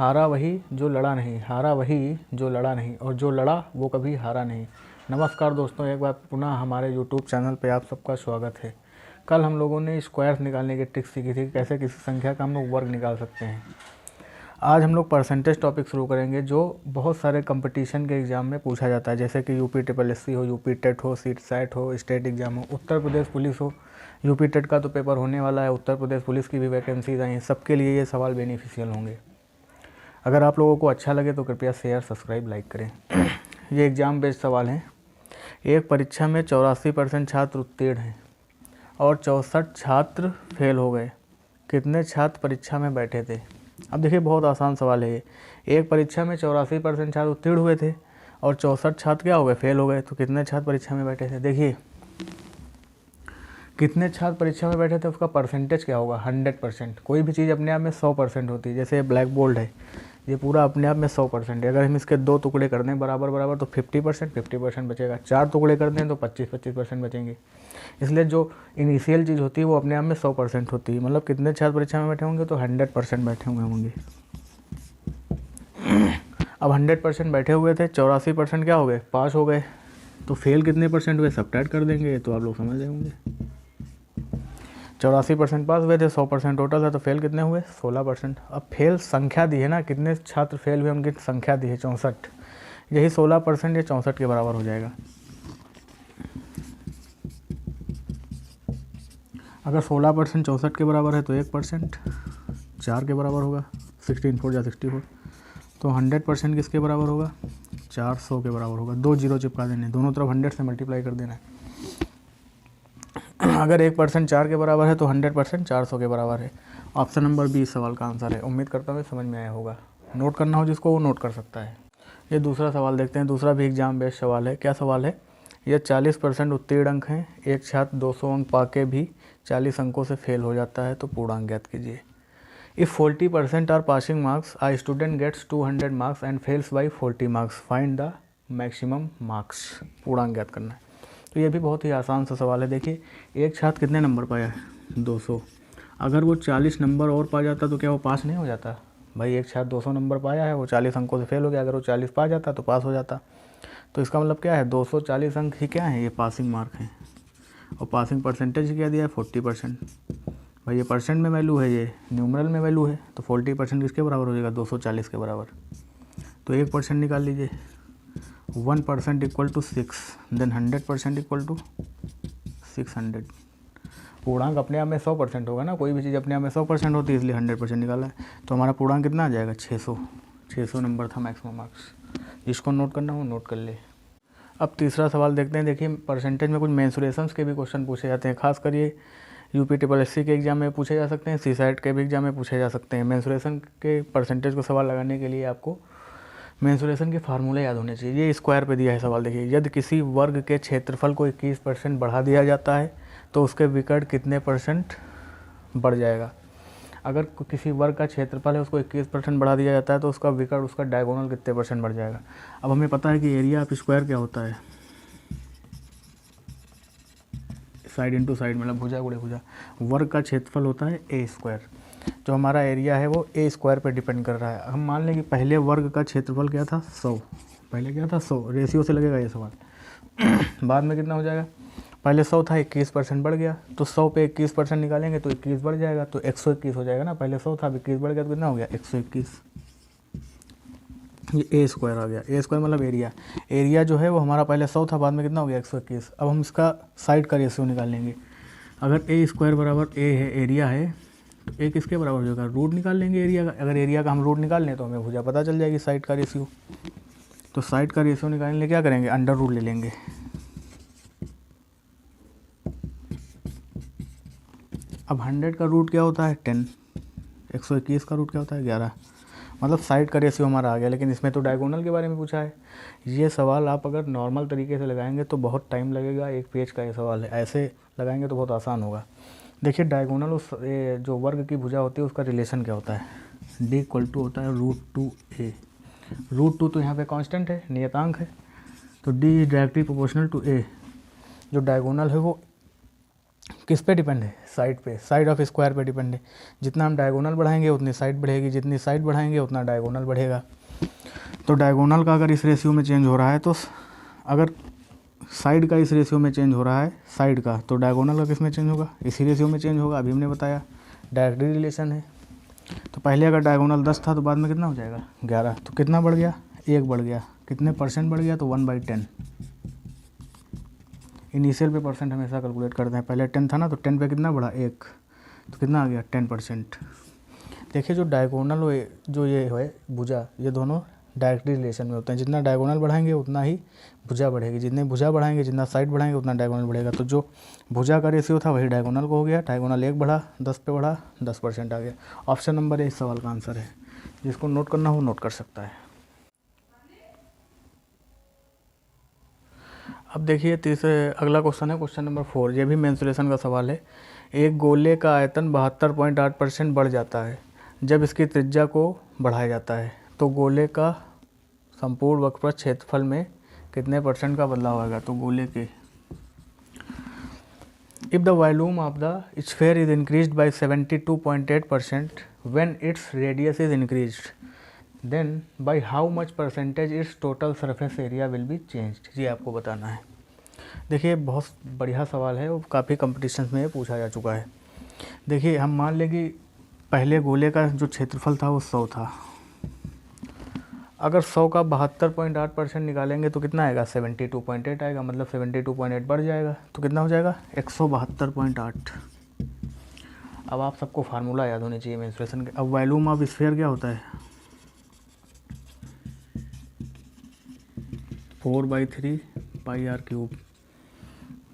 हारा वही जो लड़ा नहीं, हारा वही जो लड़ा नहीं, और जो लड़ा वो कभी हारा नहीं। नमस्कार दोस्तों, एक बार पुनः हमारे YouTube चैनल पे आप सबका स्वागत है। कल हम लोगों ने स्क्वायर्स निकालने की ट्रिक सीखी थी कि कैसे किसी संख्या का हम लोग वर्ग निकाल सकते हैं। आज हम लोग परसेंटेज टॉपिक शुरू करेंगे जो बहुत सारे कंपटीशन के एग्ज़ाम में पूछा जाता है, जैसे कि UPSSC हो, यूपी टेट हो, सीट हो, स्टेट एग्ज़ाम हो, उत्तर प्रदेश पुलिस हो। यूपी टेट का तो पेपर होने वाला है, उत्तर प्रदेश पुलिस की भी वैकेंसीज आई हैं, सबके लिए ये सवाल बेनिफिशियल होंगे। अगर आप लोगों को अच्छा लगे तो कृपया शेयर, सब्सक्राइब, लाइक करें। ये एग्ज़ाम बेस्ड सवाल हैं। एक परीक्षा में 84% छात्र उत्तीर्ण हैं और 64 छात्र फेल हो गए। कितने छात्र परीक्षा में बैठे थे? अब देखिए, बहुत आसान सवाल है ये। एक परीक्षा में 84% छात्र उत्तीर्ण हुए थे और 64 छात्र क्या हो गए? फेल हो गए। तो कितने छात्र परीक्षा में बैठे थे? देखिए, कितने छात्र परीक्षा में बैठे थे उसका परसेंटेज क्या होगा? 100%। कोई भी चीज़ अपने आप में 100% होती है। जैसे ब्लैक बोर्ड है, ये पूरा अपने आप में 100% है। अगर हम इसके 2 टुकड़े कर दें बराबर बराबर तो 50% बचेगा। 4 टुकड़े कर दें तो 25% बचेंगे। इसलिए जो इनिशियल चीज़ होती है वो अपने आप में 100% होती है। मतलब कितने छात्र परीक्षा में बैठे होंगे? तो 100% बैठे हुए होंगे। अब 100% बैठे हुए थे, 84% क्या हो गए? पास हो गए। तो फेल कितने परसेंट हुए? सब्ट्रैक्ट कर देंगे तो आप लोग समझ रहे होंगे। 84% पास हुए थे, 100% टोटल है, तो फेल कितने हुए? 16%। अब फेल संख्या दी है ना, कितने छात्र फेल हुए उनकी संख्या दी है 64। यही 16% या 64 के बराबर हो जाएगा। अगर 16% 64 के बराबर है तो 1% 4 के बराबर होगा। 16 4 या 64। तो 100% किसके बराबर होगा? 400 के बराबर होगा। 2 जीरो चिपका देने, दोनों तरफ 100 से मल्टीप्लाई कर देना है। अगर 1% 4 के बराबर है तो 100% 400 के बराबर है। ऑप्शन नंबर बी सवाल का आंसर है। उम्मीद करता हूँ समझ में आया होगा। नोट करना हो जिसको वो नोट कर सकता है। ये दूसरा सवाल देखते हैं। दूसरा भी एग्जाम बेस्ड सवाल है। क्या सवाल है? यह 40% उत्तीर्ण अंक हैं। एक छात्र 200 अंक पाके भी 40 अंकों से फेल हो जाता है, तो पूर्णांक ज्ञात कीजिए। If 40% are passing marks, a student gets 200 marks and fails by 40 marks, find the maximum marks. पूर्णांक ज्ञात करना है। तो ये भी बहुत ही आसान सा सवाल है। देखिए, एक छात्र कितने नंबर पाया है? 200। अगर वो 40 नंबर और पा जाता तो क्या वो पास नहीं हो जाता? भाई, एक छात्र 200 नंबर पाया है, वो 40 अंकों से फेल हो गया। अगर वो 40 पा जाता तो पास हो जाता। तो इसका मतलब क्या है? 240 अंक ही क्या है? ये पासिंग मार्क हैं। और पासिंग परसेंटेज क्या दिया है? 40%। भाई, ये परसेंट में वैल्यू है, ये न्यूमरल में वैल्यू है। तो 40% किसके बराबर हो जाएगा? 240 के बराबर। तो 1% निकाल लीजिए। 1% equal to 6, then 100% equal to 600। पूर्णांक अपने आप में 100% होगा ना, कोई भी चीज़ अपने आप में 100% होती है, इसलिए 100% निकाला है। तो हमारा पूर्णांक कितना आ जाएगा? 600 नंबर था मैक्सिमम मार्क्स। जिसको नोट करना हो नोट कर ले। अब तीसरा सवाल देखते हैं। देखिए, परसेंटेज में कुछ मेंसुरेशंस के भी क्वेश्चन पूछे जाते हैं। खास कर ये UPSSC के एग्जाम में पूछे जा सकते हैं, CSAT के भी एग्जाम में पूछे जा सकते हैं। मेंसुरेशन के परसेंटेज को सवाल लगाने के लिए आपको मेंसुरेशन के फार्मूले याद होने चाहिए। ये स्क्वायर पे दिया है सवाल। देखिए, यदि किसी वर्ग के क्षेत्रफल को 21% बढ़ा दिया जाता है तो उसके विकर्ण कितने परसेंट बढ़ जाएगा? अगर किसी वर्ग का क्षेत्रफल है, उसको 21% बढ़ा दिया जाता है तो उसका विकर्ण, उसका डायगोनल कितने परसेंट बढ़ जाएगा? अब हमें पता है कि एरिया ऑफ स्क्वायर क्या होता है? साइड इंटू साइड, मतलब भुजा गुणे भुजा। वर्ग का क्षेत्रफल होता है ए स्क्वायर। जो हमारा एरिया है वो ए स्क्वायर पे डिपेंड कर रहा है। हम मान लें कि पहले वर्ग का क्षेत्रफल क्या था? 100। पहले क्या था? 100। रेशियो से लगेगा ये सवाल। बाद में कितना हो जाएगा? पहले 100 था, 21% बढ़ गया, तो 100 पे 21% निकालेंगे तो 21 बढ़ जाएगा, तो 121 हो जाएगा ना। पहले 100 था, 21 बढ़ गया तो कितना हो गया? 121। ये ए स्क्वायर आ गया। ए स्क्वायर मतलब एरिया। एरिया जो है वो हमारा पहले 100 था, बाद में कितना हो गया? 121। अब हम इसका साइड का रेशियो निकाल लेंगे। अगर ए स्क्वायर बराबर ए है, एरिया है, तो ए किसके बराबर हो जाएगा? रूट निकाल लेंगे एरिया का। अगर एरिया का हम रूट निकाल लें तो हमें भुजा पता चल जाएगी साइड का रेशियो। तो साइड का रेशियो निकालने के लिए क्या करेंगे? अंडर रूट ले लेंगे। अब 100 का रूट क्या होता है? 10। 121 का रूट क्या होता है? 11। मतलब साइड का रेशियो हमारा आ गया। लेकिन इसमें तो डायगोनल के बारे में पूछा है। ये सवाल आप अगर नॉर्मल तरीके से लगाएंगे तो बहुत टाइम लगेगा। एक पेज का ये सवाल है। ऐसे लगाएंगे तो बहुत आसान होगा। देखिए, डायगोनल उस जो वर्ग की भुजा होती है उसका रिलेशन क्या होता है? D इक्वल टू होता है √2a। √2 तो यहाँ पे कांस्टेंट है, नियतांक है, तो D is directly proportional to a। जो डायगोनल है वो किस पे डिपेंड है? साइड पे, साइड ऑफ स्क्वायर पे डिपेंड है। जितना हम डायगोनल बढ़ाएंगे उतनी साइड बढ़ेगी, जितनी साइड बढ़ाएंगे उतना डायगोनल बढ़ेगा। तो डायगोनल का अगर इस रेशियो में चेंज हो रहा है, तो अगर साइड का इस रेशियो में चेंज हो रहा है साइड का, तो डायगोनल का किस में चेंज होगा? इसी रेशियो में चेंज होगा। अभी हमने बताया डायरेक्ट रिलेशन है। तो पहले अगर डायगोनल 10 था तो बाद में कितना हो जाएगा? 11। तो कितना बढ़ गया? 1 बढ़ गया। कितने परसेंट बढ़ गया? तो 1/10। इनिशियल पे परसेंट हमेशा कैलकुलेट करते हैं। पहले 10 था ना, तो 10 पे कितना बढ़ा? 1। तो कितना आ गया? 10%। देखिए जो डायगोनल जो ये है भुजा, ये दोनों डायरेक्टली रिलेशन में होते हैं। जितना डायगोनल बढ़ाएंगे उतना ही भुजा बढ़ेगी, जितने भुजा बढ़ाएंगे, जितना साइड बढ़ाएंगे उतना डायगोनल बढ़ेगा। तो जो भुजा का रेशियो था वही डायगोनल को हो गया। डायगोनल 1 बढ़ा, 10 पे बढ़ा, 10% आ गया। ऑप्शन नंबर ए इस सवाल का आंसर है। जिसको नोट करना हो नोट कर सकता है। अब देखिए अगला क्वेश्चन है क्वेश्चन नंबर 4। ये भी मेंसुरेशन का सवाल है। एक गोले का आयतन 72.8% बढ़ जाता है जब इसकी त्रिज्या को बढ़ाया जाता है, तो गोले का संपूर्ण वक्रपथ क्षेत्रफल में कितने परसेंट का बदलाव आएगा? तो गोले के if the volume of the sphere is increased by 72.8% when its radius is increased then by how much percentage its total surface area will be changed. ये आपको बताना है। देखिए बहुत बढ़िया सवाल है, वो काफ़ी कंपटीशन में पूछा जा चुका है। देखिए हम मान लें कि पहले गोले का जो क्षेत्रफल था वो 100 था। अगर 100 का 72.8% निकालेंगे तो कितना आएगा? 72.8 आएगा। मतलब 72.8 बढ़ जाएगा तो कितना हो जाएगा? 172.8। अब आप सबको फार्मूला याद होने चाहिए मेंसुरेशन के। अब वॉल्यूम ऑफ स्फीयर क्या होता है? 4/3 πr³।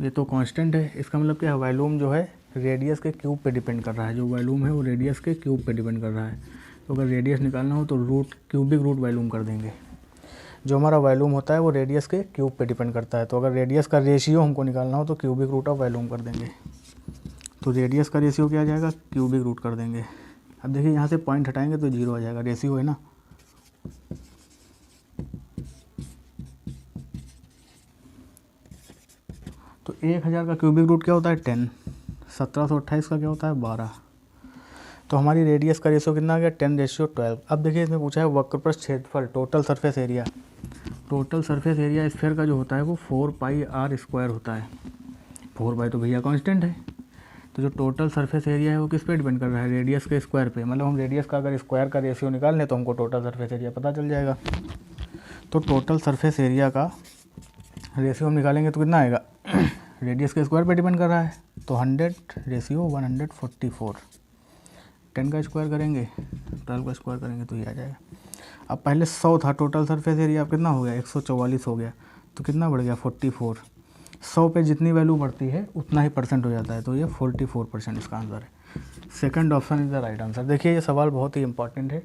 ये तो कांस्टेंट है। इसका मतलब क्या है? वॉल्यूम जो है रेडियस के क्यूब पे डिपेंड कर रहा है। जो वॉल्यूम है वो रेडियस के क्यूब पे डिपेंड कर रहा है। तो अगर रेडियस निकालना हो तो क्यूबिक रूट वॉल्यूम कर देंगे। जो हमारा वॉल्यूम होता है वो रेडियस के क्यूब पे डिपेंड करता है। तो अगर रेडियस का रेशियो हमको निकालना हो तो क्यूबिक रूट ऑफ वॉल्यूम कर देंगे। तो रेडियस का रेशियो क्या आ जाएगा? क्यूबिक रूट कर देंगे। अब देखिए यहाँ से पॉइंट हटाएंगे तो 0 आ जाएगा। रेशियो है ना। तो 1000 का क्यूबिक रूट क्या होता है? 10। 1728 का क्या होता है? 12। तो हमारी रेडियस का रेशियो कितना आ गया? 10:12। अब देखिए इसमें पूछा है वक्रपथ क्षेत्रफल, total surface area. Total surface area sphere का जो होता है वो 4πr² होता है। 4 तो भैया कांस्टेंट है। तो जो टोटल सरफेस एरिया है वो किस पे डिपेंड कर रहा है? रेडियस के स्क्वायर पे। मतलब हम रेडियस का अगर स्क्वायर का रेशियो निकाल लें तो हमको टोटल सरफेस एरिया पता चल जाएगा। तो टोटल सरफेस एरिया का रेशियो हम निकालेंगे तो कितना आएगा? रेडियस के स्क्वायर पे डिपेंड कर रहा है तो 100/144। 10 का स्क्वायर करेंगे, 12 का स्क्वायर करेंगे तो ये आ जाएगा। अब पहले 100 था टोटल सरफेस एरिया, अब कितना हो गया? 144 हो गया। तो कितना बढ़ गया? 44। 100 पे जितनी वैल्यू बढ़ती है उतना ही परसेंट हो जाता है। तो ये 44% इसका आंसर है। Second option is the right answer. देखिए ये सवाल बहुत ही इंपॉर्टेंट है,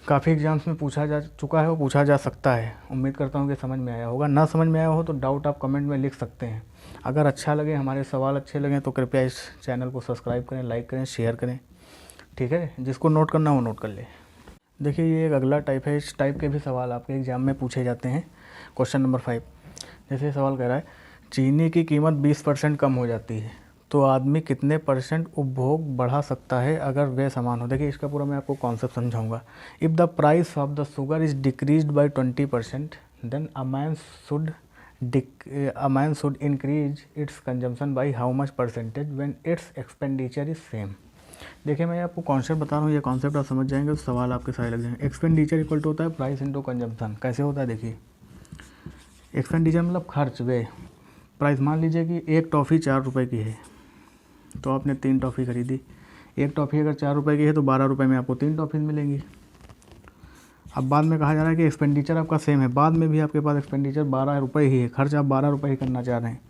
काफ़ी एग्जाम्स में पूछा जा चुका है, वो पूछा जा सकता है। उम्मीद करता हूँ कि समझ में आया होगा। ना समझ में आया हो तो डाउट आप कमेंट में लिख सकते हैं। अगर अच्छा लगे, हमारे सवाल अच्छे लगें तो कृपया इस चैनल को सब्सक्राइब करें, लाइक करें, शेयर करें। ठीक है, जिसको नोट करना हो नोट कर ले। देखिए ये एक अगला टाइप है। इस टाइप के भी सवाल आपके एग्जाम में पूछे जाते हैं। क्वेश्चन नंबर 5 जैसे सवाल कह रहा है, चीनी की कीमत 20% कम हो जाती है तो आदमी कितने % उपभोग बढ़ा सकता है अगर वे समान हो। देखिए इसका पूरा मैं आपको कॉन्सेप्ट समझाऊंगा। If the price of the sugar is decreased by 20% then a man should increase its consumption by how much % when its expenditure is same. देखिए मैं आपको कॉन्सेप्ट बता रहा हूँ, ये कॉन्सेप्ट आप समझ जाएंगे तो सवाल आपके सारे लग जाएंगे। एक्सपेंडिचर इक्वल टू होता है प्राइस इंटू कंजम्पशन। कैसे होता है देखिए, एक्सपेंडिचर मतलब खर्च वे प्राइस। मान लीजिए कि एक टॉफ़ी 4 रुपये की है तो आपने 3 टॉफ़ी खरीदी। एक टॉफ़ी अगर 4 रुपये की है तो 12 रुपये में आपको 3 टॉफ़ी मिलेंगी। अब बाद में कहा जा रहा है कि एक्सपेंडिचर आपका सेम है, बाद में भी आपके पास एक्सपेंडिचर 12 रुपये ही है, खर्च आप 12 रुपये ही करना चाह रहे हैं।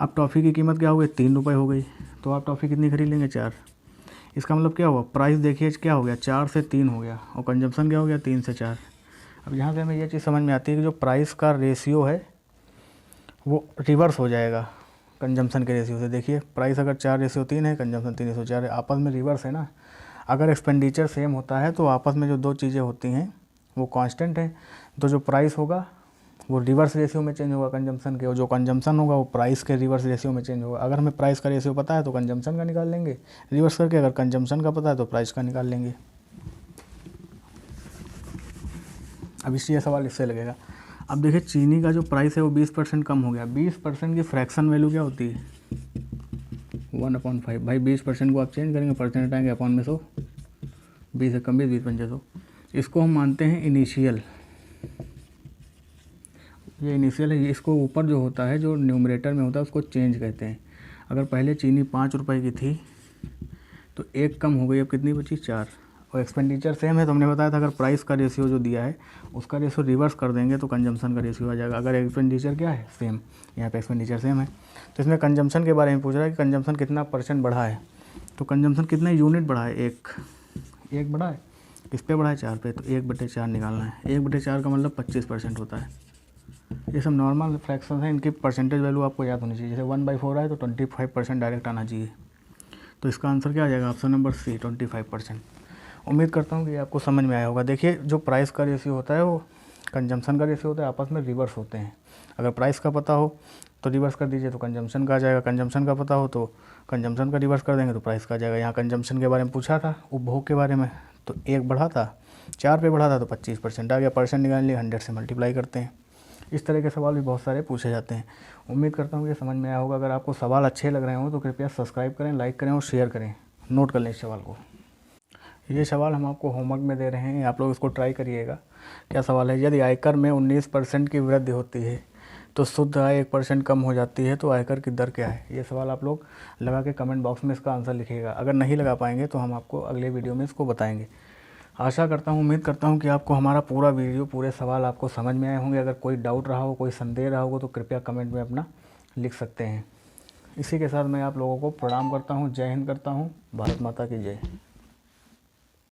अब टॉफ़ी की कीमत क्या हो गई? 3 रुपये हो गई। तो आप टॉफ़ी कितनी खरीद लेंगे? 4। इसका मतलब क्या हुआ? प्राइस देखिए क्या हो गया? 4 से 3 हो गया और कंजम्पशन क्या हो गया? 3 से 4। अब यहाँ से हमें ये चीज़ समझ में आती है कि जो प्राइस का रेशियो है वो रिवर्स हो जाएगा कंजम्पशन के रेशियो से। देखिए प्राइस अगर 4:3 है, कंजम्पशन 3:4 है, आपस में रिवर्स है ना। अगर एक्सपेंडिचर सेम होता है तो आपस में जो दो चीज़ें होती हैं वो कांस्टेंट है। तो जो प्राइस होगा वो रिवर्स रेशियो में चेंज होगा कंजम्पशन के, और जो कंजम्पशन होगा वो प्राइस के रिवर्स रेशियो में चेंज होगा। अगर हमें प्राइस का रेशियो पता है तो कंजम्पशन का निकाल लेंगे रिवर्स करके, अगर कंजम्पशन का पता है तो प्राइस का निकाल लेंगे। अब ये सवाल इससे लगेगा। अब देखिए चीनी का जो प्राइस है वो 20% कम हो गया। 20% की फ्रैक्शन वैल्यू क्या होती है? 1/5। भाई 20% को आप चेंज करेंगे, परसेंट हटाएंगे, अपॉन में 100, 20 से कम 20 पंजे 100। इसको हम मानते हैं इनिशियल। ये इनिशियल है, ये इसको ऊपर जो होता है, जो न्यूमरेटर में होता है, उसको चेंज कहते हैं। अगर पहले चीनी 5 रुपये की थी तो एक कम हो गई, अब कितनी बची? 4। और एक्सपेंडिचर सेम है, तो हमने बताया था अगर प्राइस का रेशियो जो दिया है उसका रेशियो रिवर्स कर देंगे तो कंजम्पशन का रेशियो आ जाएगा। अगर एक्सपेंडिचर क्या है? सेम। यहाँ पे एक्सपेंडिचर सेम है, तो इसमें कंजम्पशन के बारे में पूछ रहा है कि कंजम्पशन कितना % बढ़ा है। तो कंजम्पशन कितने यूनिट बढ़ा है? एक बढ़ा है। किस पे बढ़ा है? 4 पे। तो 1/4 निकालना है। 1/4 का मतलब 25% होता है। ये सब नॉर्मल फ्रैक्शन है, इनकी परसेंटेज वैल्यू आपको याद होनी चाहिए। जैसे 1/4 है तो 25% डायरेक्ट आना चाहिए। तो इसका आंसर क्या आ जाएगा? Option number C, 25%। उम्मीद करता हूँ कि आपको समझ में आया होगा। देखिए जो प्राइस का रेशियो होता है वो कंजम्पशन का रेशियो होता है, आपस में रिवर्स होते हैं। अगर प्राइस का पता हो तो रिवर्स कर दीजिए तो कंजम्पशन का आ जाएगा, कंजम्पशन का पता हो तो कंजम्पशन का रिवर्स कर देंगे तो प्राइस का आ जाएगा। यहाँ कंजम्पशन के बारे में पूछा था, उपभोग के बारे में, तो 1 बढ़ा था, 4 पे बढ़ा था तो 25% आ गया। परसेंट निकालने लिए 100 से मल्टीप्लाई करते हैं। इस तरह के सवाल भी बहुत सारे पूछे जाते हैं। उम्मीद करता हूँ कि समझ में आया होगा। अगर आपको सवाल अच्छे लग रहे हो तो कृपया सब्सक्राइब करें, लाइक करें और शेयर करें। नोट कर लें इस सवाल को। ये सवाल हम आपको होमवर्क में दे रहे हैं, आप लोग इसको ट्राई करिएगा। क्या सवाल है? यदि आयकर में 19% की वृद्धि होती है तो शुद्ध आय 1% कम हो जाती है, तो आयकर की दर क्या है? ये सवाल आप लोग लगा के कमेंट बॉक्स में इसका आंसर लिखिएगा। अगर नहीं लगा पाएंगे तो हम आपको अगले वीडियो में इसको बताएंगे। आशा करता हूँ, उम्मीद करता हूँ कि आपको हमारा पूरा वीडियो, पूरे सवाल आपको समझ में आए होंगे। अगर कोई डाउट रहा हो, कोई संदेह रहा हो तो कृपया कमेंट में अपना लिख सकते हैं। इसी के साथ मैं आप लोगों को प्रणाम करता हूँ। जय हिंद करता हूँ। भारत माता की जय।